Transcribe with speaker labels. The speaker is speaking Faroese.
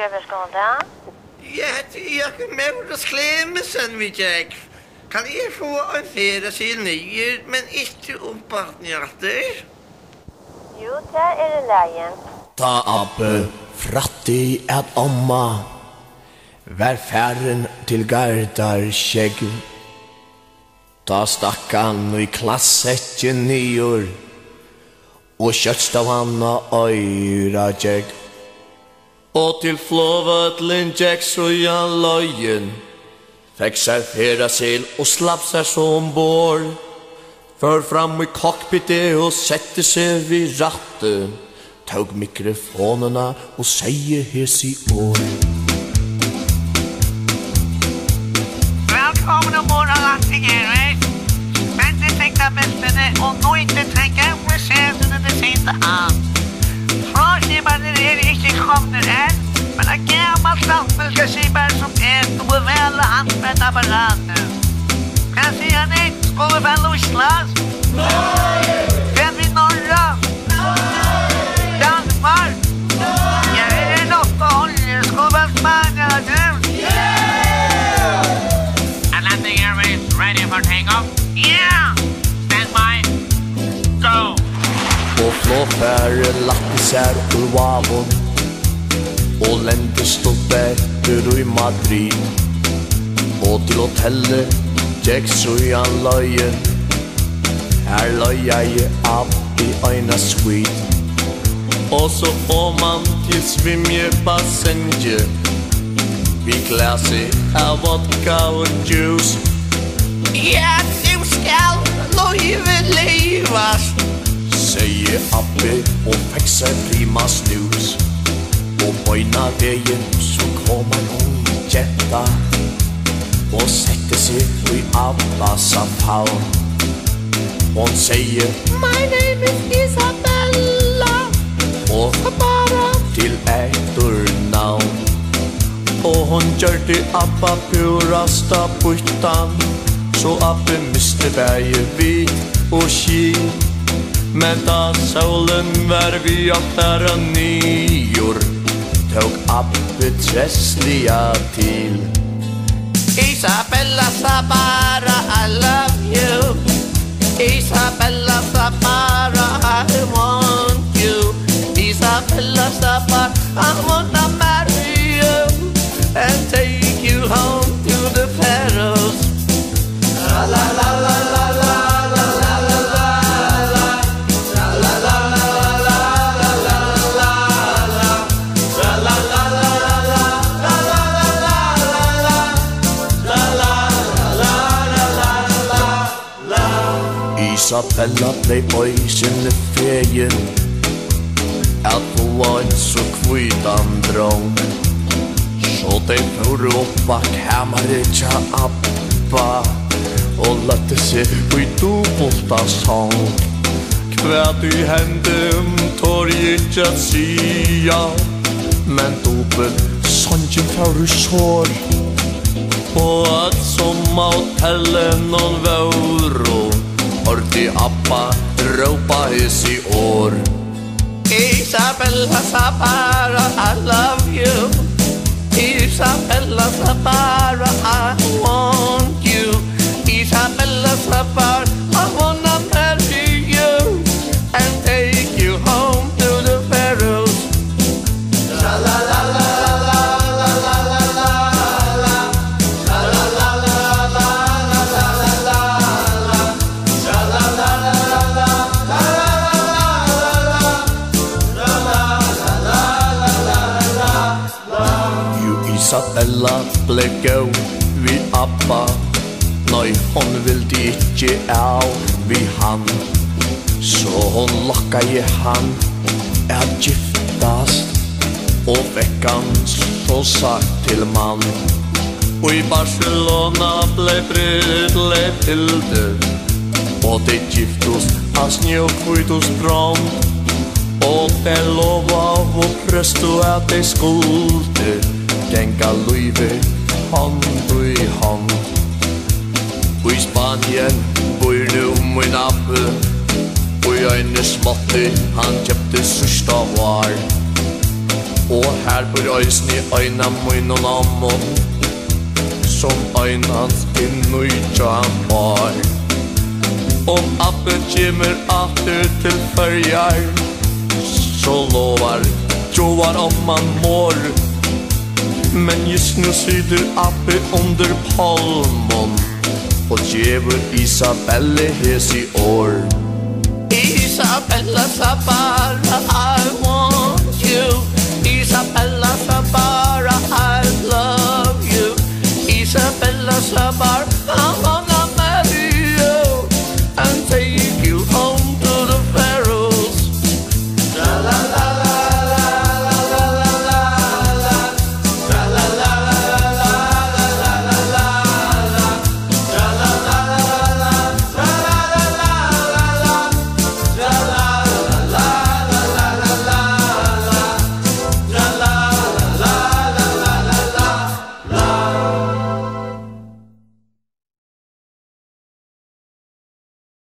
Speaker 1: Gjógv,
Speaker 2: Ja, jeg med å sklemme sen vi Gjógv. Kan jeg få en ferie til nye, men ikke oppbarnhjerter?
Speaker 1: Jo, det leien.
Speaker 3: Da Abbe fratti at omma vær færen til gardar Gjógv. Da stakk han i klassetten nyår og kjøttstav han av øyra Gjógv. Og til flåvøtlen Gjógv så jan løyen fikk seg færa sil og slapp seg som bor. Før fram i cockpitet og sette seg vid ratten, tog mikrofonerna og sier hes i år.
Speaker 4: Velkommen ombord alla tigare. Men det tänkte bästene och nå inte tänka på säten det sista an. Från det är inte kommer än. Men jag gammal stampel ska se bara som du är väl använd apparaten. Kan se han inte skulle väl uslas? Nej! Kan vi norra? Nej! Danmark? Nej! Jag är något och håller skulle väl Spanien du? Yeah! Landing airways ready for takeoff. Yeah! Stand by. Go!
Speaker 3: Og flåfære latte sær ur vavon og lente stod etter i Madrid. Og til hotellet Gjógv så i han løyen. Her løy jeg opp i øyna suite. Og så får man til svimjebassenje. Vi klasi av vodka og juice.
Speaker 2: Ja, du skal løyve levas.
Speaker 3: Sier Abbe og fikk seg prima snus. Og bøyna veien så kom han jetta og sette seg i Abbas favn. Hon sier
Speaker 2: My name is Isabella.
Speaker 3: og
Speaker 2: Bara
Speaker 3: til etternavn. Og hon gjør det Abba purasta puttan, så Abbe miste bæge vit og skin. Men da solen var vi åttara nyår, tog Abbe tressliga til.
Speaker 2: Isabella Sabara, I love you. Isabella Sabara, I want you. Isabella Sabara, I wanna marry you and take you home to the Faroes. La la la la la la la la la la la la la la
Speaker 3: Isabella blei øysene fegin at få en så kvitan drong. Så de får opp av kammeret tja Abba og lette seg i dobbelta sång. Hva du hende tår ikke at sia, men dobbelt sången for sår. Og at som hotellet noen våro, hørte Abba råpa his i år.
Speaker 2: Isabella Sabara, I love you. Isabella Sabara, I want you. Isabella Sabara, I wanna marry you and take you home to the Faroes. La la la la la la la la la la la la la la la la
Speaker 3: Isabella ble gå vi Abba, nei, hon vildi ikke av vi han. Så hon lokka i han at giftast, og vekk han så sagt til mann. Og i Barcelona ble brydle til det, og de giftos av snøkvitos brand. Og de lova og prøsto at de skulde genga luive hand i hand. Og i Spanien bor nu min Abbe, og i øyne småtte han kjøpte sørsta var. Og her på røysen I øyna mun og namon Som øynans innujja mar Om Abbin kjemur atter til fyrjar Så lovar Gjógv om man mår Men just nu syder Abbin under palmon Og gjever Isabelle hes I år
Speaker 2: Isabella Sabara, I want you. Isabella Sabara, I love you. Isabella Sabara,